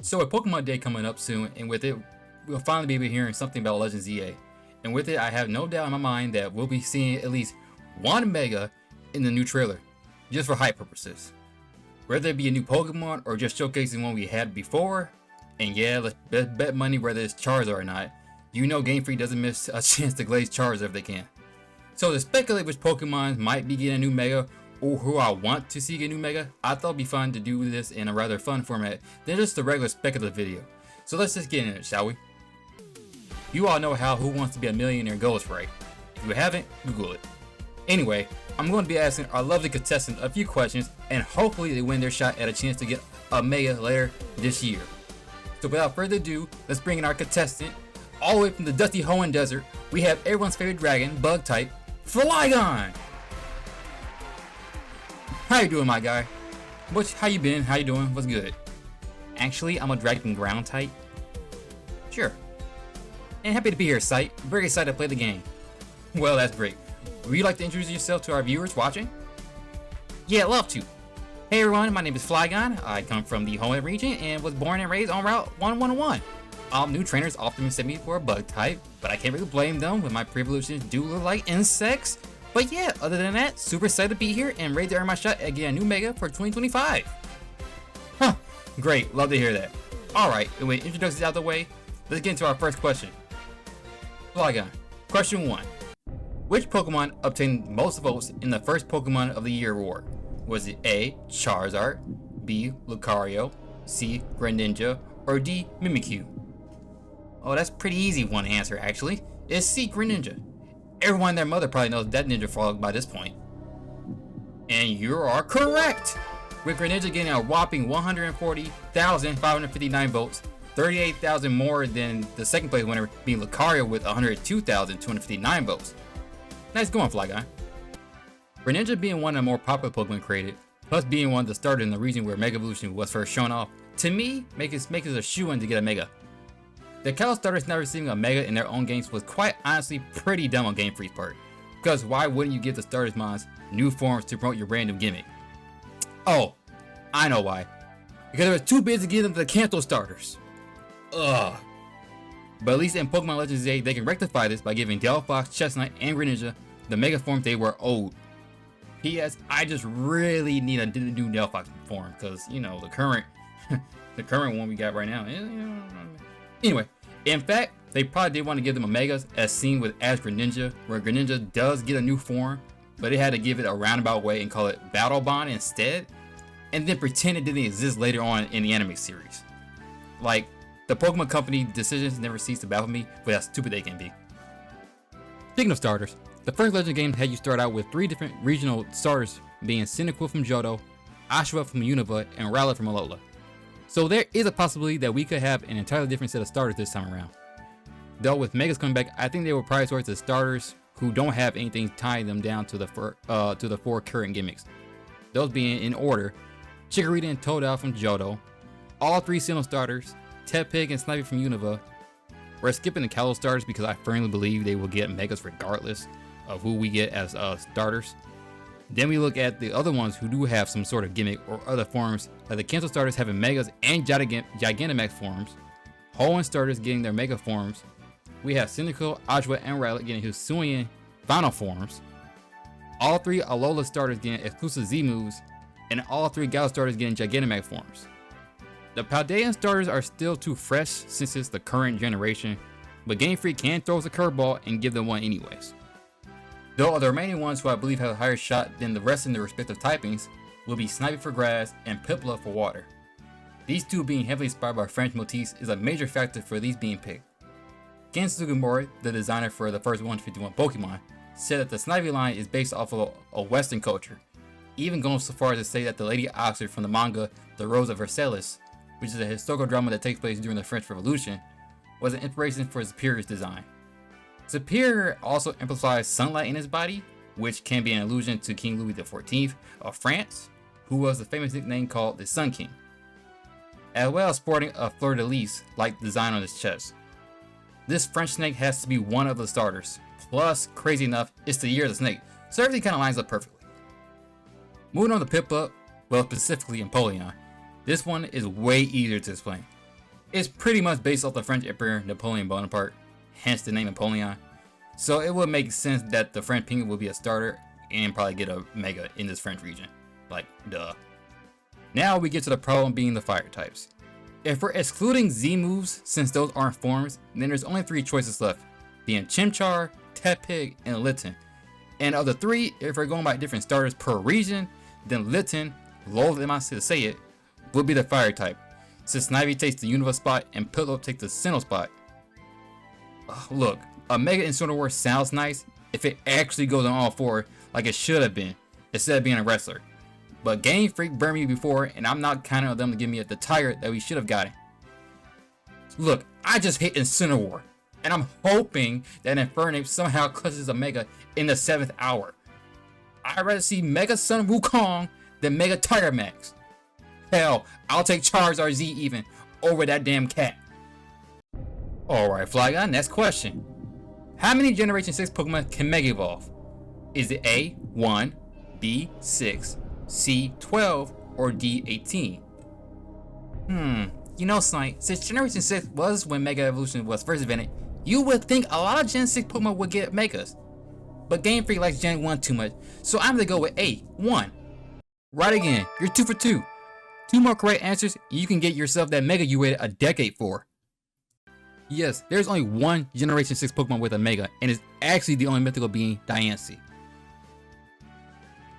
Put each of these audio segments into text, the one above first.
So with Pokemon Day coming up soon, and with it, we'll finally be hearing something about Legends EA. And with it, I have no doubt in my mind that we'll be seeing at least one Mega in the new trailer, just for hype purposes. Whether it be a new Pokemon or just showcasing one we had before, and yeah, let's bet money whether it's Charizard or not. You know Game Freak doesn't miss a chance to glaze Charizard if they can. So to speculate which Pokemon might be getting a new Mega, or who I want to see get a new Mega, I thought it'd be fun to do this in a rather fun format than just a regular speculative video. So let's just get into it, shall we? You all know how Who Wants to Be a Millionaire goes, right? If you haven't, Google it. Anyway, I'm going to be asking our lovely contestants a few questions, and hopefully they win their shot at a chance to get a Mega later this year. So without further ado, let's bring in our contestant. All the way from the dusty Hoenn Desert, we have everyone's favorite dragon, bug type, Flygon! How you doing, my guy? How you been? How you doing? What's good? Actually, I'm a dragon ground type. Sure. And happy to be here, Sight. Very excited to play the game. Well, that's great. Would you like to introduce yourself to our viewers watching? Yeah, love to. Hey everyone, my name is Flygon. I come from the Hoenn region and was born and raised on Route 111. New trainers often mistake me for a bug type, but I can't really blame them when my pre-evolutions do look like insects. But yeah, other than that, super excited to be here and ready to earn my shot at getting a new Mega for 2025. Huh, great, love to hear that. Alright, with introductions out the way, let's get into our first question. Flygon, question 1. Which Pokemon obtained most votes in the first Pokemon of the Year award? Was it A, Charizard, B, Lucario, C, Greninja, or D, Mimikyu? Oh, that's pretty easy one answer actually. It's C, Greninja. Everyone and their mother probably knows that Ninja Frog by this point. And you are correct! With Greninja getting a whopping 140,559 votes, 38,000 more than the second place winner being Lucario with 102,259 votes. Nice going, Flygon. Greninja being one of the more popular Pokemon created, plus being one of the starters in the region where Mega Evolution was first shown off, to me, makes it a shoo-in to get a Mega. The Cal starters not receiving a Mega in their own games was quite honestly pretty dumb on Game Freak's part. Because why wouldn't you give the starters mons new forms to promote your random gimmick? Oh, I know why. Because it was too busy to give them the Kanto starters. Ugh. But at least in Pokemon Legends Day, they can rectify this by giving Delphox, Chestnut, and Greninja the Mega forms they were owed. P.S. I just really need a new Delphox form, because, you know, the current one we got right now. Anyway, in fact, they probably did want to give them a Megas, as seen with Ash Greninja, where Greninja does get a new form, but they had to give it a roundabout way and call it Battle Bond instead, and then pretend it didn't exist later on in the anime series. Like, the Pokemon Company decisions never cease to baffle me for how stupid they can be. Speaking of starters, the first Legend game had you start out with 3 different regional starters, being Cyndaquil from Johto, Oshawott from Unova, and Rowlet from Alola. So there is a possibility that we could have an entirely different set of starters this time around. Though with Megas coming back, I think they will prioritize the starters who don't have anything tying them down to the 4 current gimmicks. Those being in order: Chikorita and Totodile from Johto, all 3 Sinnoh starters, Tepig and Snivy from Unova. We're skipping the Kalos starters because I firmly believe they will get Megas regardless of who we get as starters. Then we look at the other ones who do have some sort of gimmick or other forms, like the Kanto starters having Megas and Gigantamax forms, Hoenn starters getting their Mega forms. We have Cyndaquil, Oshawott, and Rowlet getting Hisuian final forms. All 3 Alola starters getting exclusive Z moves, and all 3 Galar starters getting Gigantamax forms. The Paldean starters are still too fresh since it's the current generation, but Game Freak can throw us a curveball and give them one anyways. Though the remaining ones who I believe have a higher shot than the rest in their respective typings will be Snivy for grass and Piplup for water. These 2 being heavily inspired by French motifs is a major factor for these being picked. Ken Sugimori, the designer for the first 151 Pokemon, said that the Snivy line is based off of a Western culture, even going so far as to say that the Lady Oxford from the manga The Rose of Versailles, which is a historical drama that takes place during the French Revolution, was an inspiration for Superior's design. Superior also amplifies sunlight in his body, which can be an allusion to King Louis XIV of France, who was the famous nickname called the Sun King, as well as sporting a fleur-de-lis like design on his chest. this French snake has to be one of the starters. Plus, crazy enough, it's the year of the snake, so everything kind of lines up perfectly. Moving on to Pip-Up, well, specifically Empoleon. This one is way easier to explain. It's pretty much based off the French Emperor Napoleon Bonaparte, hence the name Empoleon. So it would make sense that the French Penguin would be a starter and probably get a Mega in this French region. Like, duh. Now we get to the problem being the fire types. If we're excluding Z moves, since those aren't forms, then there's only 3 choices left, being Chimchar, Tepig, and Litten. And of the 3, if we're going by different starters per region, then Litten, low am I to say it, would be the fire type, since Snivy takes the Unova spot and Pip-Up takes the Sinnoh spot. Look, a Mega Incineroar sounds nice if it actually goes on all 4 like it should have been, instead of being a wrestler. But Game Freak burned me before, and I'm not counting on them to give me the tire that we should have gotten. Look, I just hit Incineroar, and I'm hoping that Infernape somehow clutches a Mega in the 7th hour. I'd rather see Mega Sun Wukong than Mega Tire Max. Hell, I'll take Charizard Z even over that damn cat. Alright, Flygon, next question. How many Generation 6 Pokemon can Mega Evolve? Is it A, 1, B, 6, C, 12, or D, 18? You know, Snipe, since Generation 6 was when Mega Evolution was first invented, you would think a lot of Gen 6 Pokemon would get Megas. But Game Freak likes Gen 1 too much, so I'm gonna go with A, 1. Right again, you're 2 for 2. 2 more correct answers, and you can get yourself that Mega you waited a decade for. Yes, there's only one Generation 6 Pokemon with a Mega, and it's actually the only mythical being Diancie.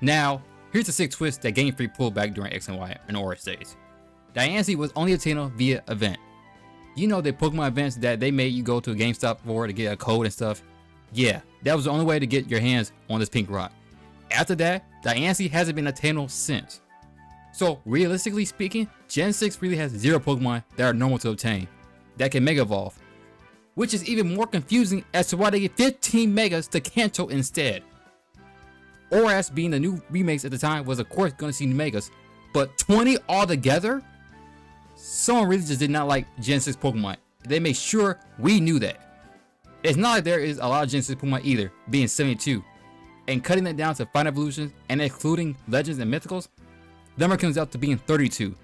Now, here's the sick twist that Game Freak pulled back during X and Y and Aura stage. Diancie was only obtainable via event. You know the Pokemon events that they made you go to a GameStop for to get a code and stuff? Yeah, that was the only way to get your hands on this pink rock. After that, Diancie hasn't been attainable since. So realistically speaking, Gen 6 really has 0 Pokemon that are normal to obtain, that can Mega Evolve. Which is even more confusing as to why they get 15 Megas to Kanto instead. Oras, being the new remakes at the time, was of course going to see new Megas, but 20 altogether? Someone really just did not like Gen 6 Pokemon. They made sure we knew that. It's not like there is a lot of Gen 6 Pokemon either, being 72. And cutting it down to Final Evolutions and including Legends and Mythicals, the number comes out to being 32.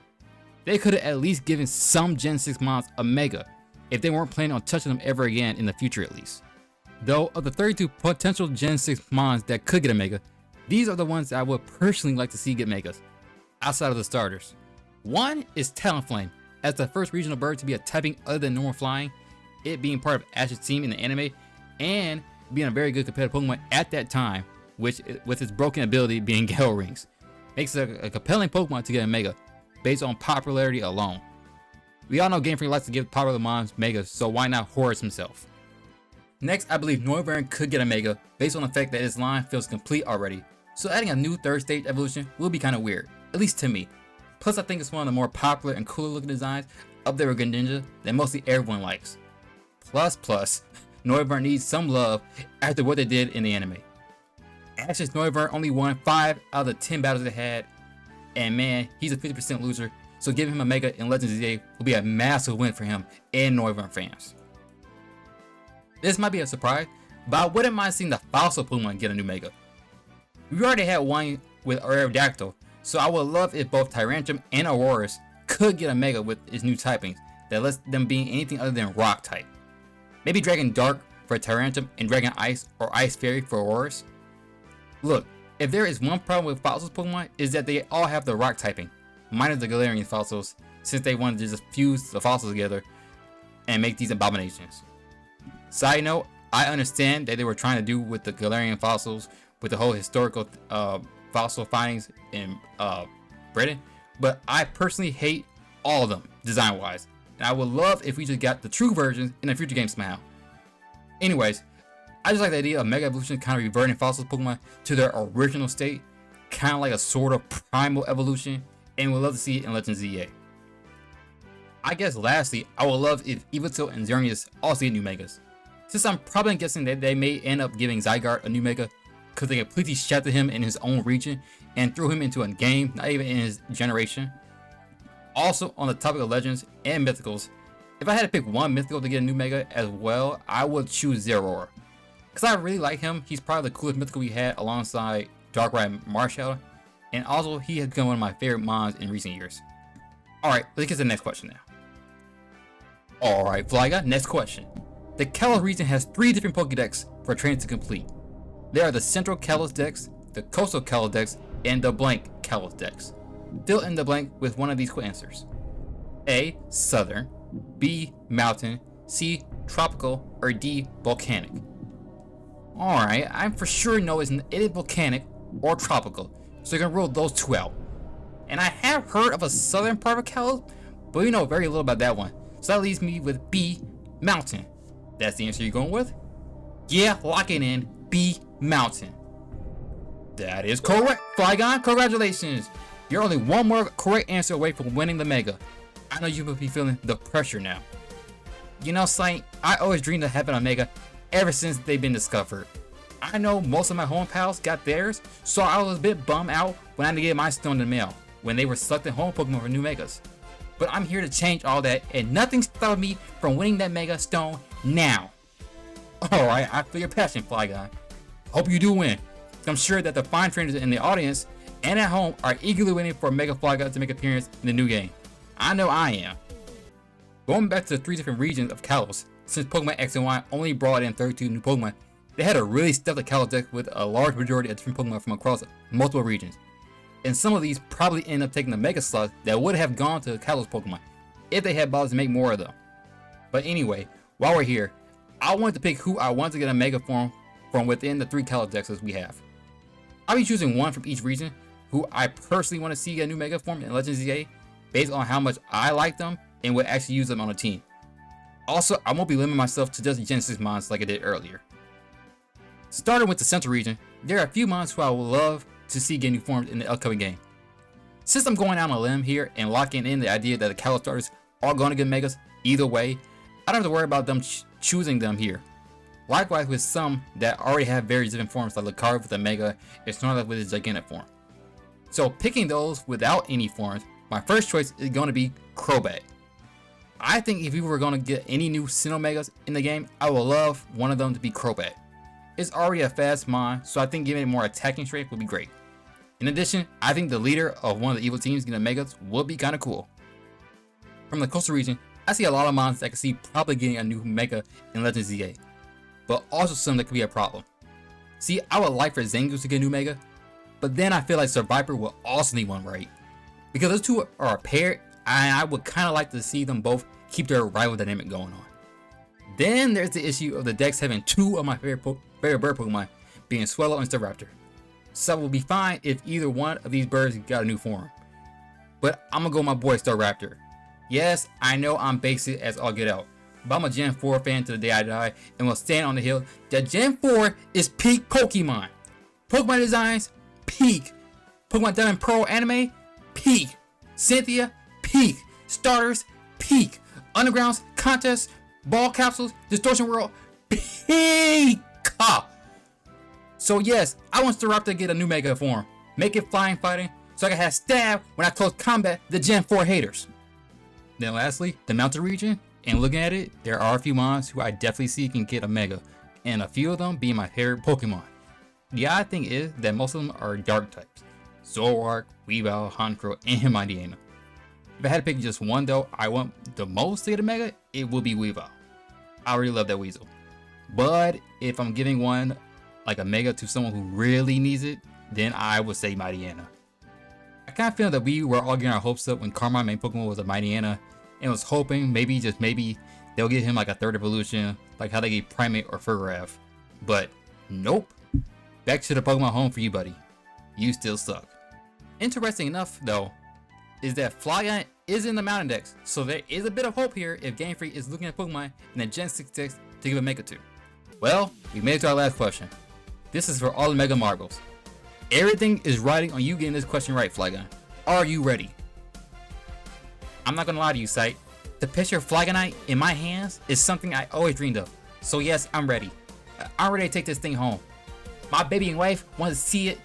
They could have at least given some Gen 6 mons a Mega, if they weren't planning on touching them ever again in the future at least. Though, of the 32 potential Gen 6 mons that could get a Mega, these are the ones that I would personally like to see get Megas, outside of the starters. One is Talonflame, as the first regional bird to be a typing other than normal flying, it being part of Ash's team in the anime, and being a very good competitive Pokemon at that time, which with its broken ability being Gale Rings, makes it a compelling Pokemon to get a Mega, based on popularity alone. We all know Game Freak likes to give popular mons Megas, so why not Horus himself? Next, I believe Noivern could get a Mega, based on the fact that his line feels complete already, so adding a new 3rd stage evolution will be kinda weird, at least to me. Plus I think it's one of the more popular and cooler looking designs up there with Greninja that mostly everyone likes. Plus, Noivern needs some love after what they did in the anime. Ash's Noivern only won 5 out of the 10 battles they had, and man, he's a 50% loser, so giving him a Mega in Legends ZA will be a massive win for him and Noivern fans. This might be a surprise, but I wouldn't mind seeing the fossil Pokemon get a new Mega. We already had one with Aerodactyl, so I would love if both Tyrantrum and Aurorus could get a Mega with its new typings that lets them be anything other than Rock type. Maybe Dragon Dark for Tyrantrum and Dragon Ice or Ice Fairy for Aurorus. Look, if there is one problem with fossils Pokemon is that they all have the Rock typing, minus the Galarian fossils, since they wanted to just fuse the fossils together and make these abominations. Side note, I understand that they were trying to do with the Galarian fossils with the whole historical fossil findings in Britain, but I personally hate all of them design wise, and I would love if we just got the true versions in a future game somehow. Anyways, I just like the idea of Mega Evolution kind of reverting fossils Pokemon to their original state, kind of like a sort of primal evolution, and would love to see it in Legends ZA. I guess lastly, I would love if Yveltal and Xerneas also get new Megas. Since I'm probably guessing that they may end up giving Zygarde a new Mega, because they completely shafted him in his own region and threw him into a game not even in his generation. Also, on the topic of Legends and Mythicals, If I had to pick one mythical to get a new Mega as well, I would choose Zeraora. Because I really like him. He's probably the coolest mythical we had alongside Darkrai and Marshall. And also, he has become one of my favorite mons in recent years. Alright, let's get to the next question now. Alright, Flygon, next question. The Kalos region has 3 different Pokédex for trainers to complete. There are the Central Kalos Dex, the Coastal Kalos Dex, and the Blank Kalos Dex. Fill in the blank with one of these quick answers. A. Southern, B. Mountain, C. Tropical, or D. Volcanic. Alright, I for sure know it is volcanic or tropical, so you can rule those 2 out. And I have heard of a southern part of Kalos, but we know very little about that one. So that leaves me with B. Mountain. That's the answer you're going with? Yeah, lock it in. B. Mountain. That is correct, Flygon. Congratulations. You're only one more correct answer away from winning the Mega. I know you must be feeling the pressure now. You know, Sight, I always dreamed of having a Mega ever since they've been discovered. I know most of my home pals got theirs, so I was a bit bummed out when I had to get my stone in the mail when they were selecting home Pokemon for new Megas. But I'm here to change all that, and nothing stopped me from winning that Mega Stone now. Alright, I feel your passion, Flygon. Hope you do win. I'm sure that the fine trainers in the audience and at home are eagerly waiting for Mega Flygon to make an appearance in the new game. I know I am. Going back to the 3 different regions of Kalos, since Pokemon X and Y only brought in 32 new Pokemon, they had a really stealthy Kalos deck with a large majority of different Pokemon from across multiple regions. And some of these probably end up taking the Mega slots that would have gone to Kalos Pokemon if they had bothered to make more of them. But anyway, while we're here, I wanted to pick who I want to get a Mega form from within the 3 Kalos decks we have. I'll be choosing one from each region who I personally want to see get a new Mega form in Legends ZA based on how much I like them and would actually use them on a team. Also, I won't be limiting myself to just Gen 6 mons like I did earlier. Starting with the Central region, there are a few mons who I would love to see get new forms in the upcoming game. Since I'm going out on a limb here and locking in the idea that the Kalos starters are going to get Megas either way, I don't have to worry about them choosing them here. Likewise with some that already have various different forms like Lucario with a Mega and Snorlax with his gigantic form. So picking those without any forms, my first choice is going to be Crobat. I think if we were going to get any new Sinnoh Megas in the game, I would love one of them to be Crobat. It's already a fast mon, so I think giving it more attacking strength would be great. In addition, I think the leader of one of the evil teams getting Megas would be kind of cool. From the coastal region, I see a lot of mons that I can see probably getting a new Mega in Legends ZA, but also some that could be a problem. See, I would like for Zangoose to get a new Mega, but then I feel like Survivor will also need one, right? Because those two are a pair, and I would kind of like to see them both keep their rival dynamic going on. Then there's the issue of the decks having 2 of my favorite bird Pokemon, being Swellow and Staraptor. So it will be fine if either one of these birds got a new form. But I'm gonna go with my boy Staraptor. Yes, I know I'm basic as all get out, but I'm a Gen 4 fan to the day I die, and will stand on the hill that Gen 4 is peak Pokemon. Pokemon designs, peak. Pokemon Diamond Pearl anime, peak. Cynthia, peak. Starters, peak. Undergrounds, contests, ball capsules, Distortion World, peak. So yes, I want Staraptor to get a new Mega form. Make it flying fighting, so I can have stab when I close combat the Gen 4 haters. Then lastly, the Mountain region, and looking at it, there are a few mons who I definitely see can get a Mega, and a few of them being my favorite Pokemon. The odd thing is that most of them are dark types. Zoroark, Weavile, Honchkrow, and Mightyena. If I had to pick just one though, I want the most to get a Mega, it will be Weavile. I really love that Weasel. But if I'm giving one like a Mega to someone who really needs it, then I would say Mightyena. I kind of feel that we were all getting our hopes up when Carmine main Pokemon was a Mightyena, and was hoping maybe, just maybe, they'll give him like a 3rd evolution, like how they gave Primate or Fergraph. But nope. Back to the Pokemon home for you, buddy. You still suck. Interesting enough, though, is that Flygon is in the Mountain Dex, so there is a bit of hope here if Game Freak is looking at Pokemon in the Gen 6 Dex to give a Mega to. Well, we made it to our last question. This is for all the Mega Marbles. Everything is riding on you getting this question right, Flygon. Are you ready? I'm not gonna lie to you, Sight. The picture of Flygonite in my hands is something I always dreamed of. So yes, I'm ready. I'm ready to take this thing home. My baby and wife want to see it.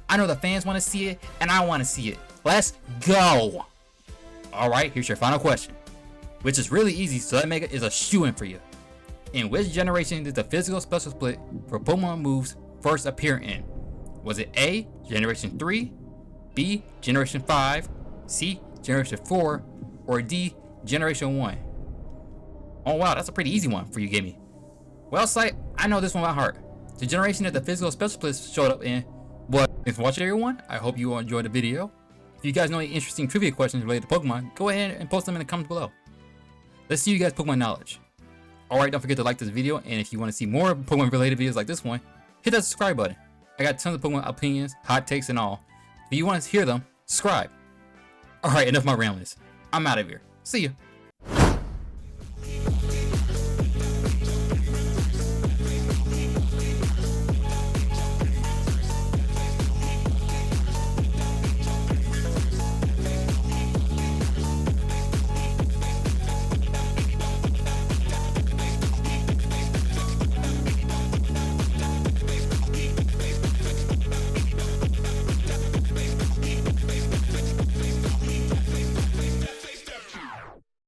I know the fans want to see it, and I want to see it. Let's go! Alright, here's your final question. which is really easy, so that Mega is a shoo-in for you. In which generation did the physical special split for Pokemon moves first appear in? Was it A, Generation 3, B, Generation 5, C, Generation 4, or D, Generation 1? Oh wow, that's a pretty easy one for you, Gimme. Well, Sight, I know this one by heart. The generation that the physical special splits showed up in was... Thanks for watching, everyone. I hope you all enjoyed the video. If you guys know any interesting trivia questions related to Pokemon, go ahead and post them in the comments below. Let's see you guys' Pokemon knowledge. Alright, don't forget to like this video, and if you want to see more Pokemon related videos like this one, hit that subscribe button. I got tons of Pokemon opinions, hot takes, and all. If you want to hear them, subscribe. Alright, enough of my ramblings. I'm out of here. See ya.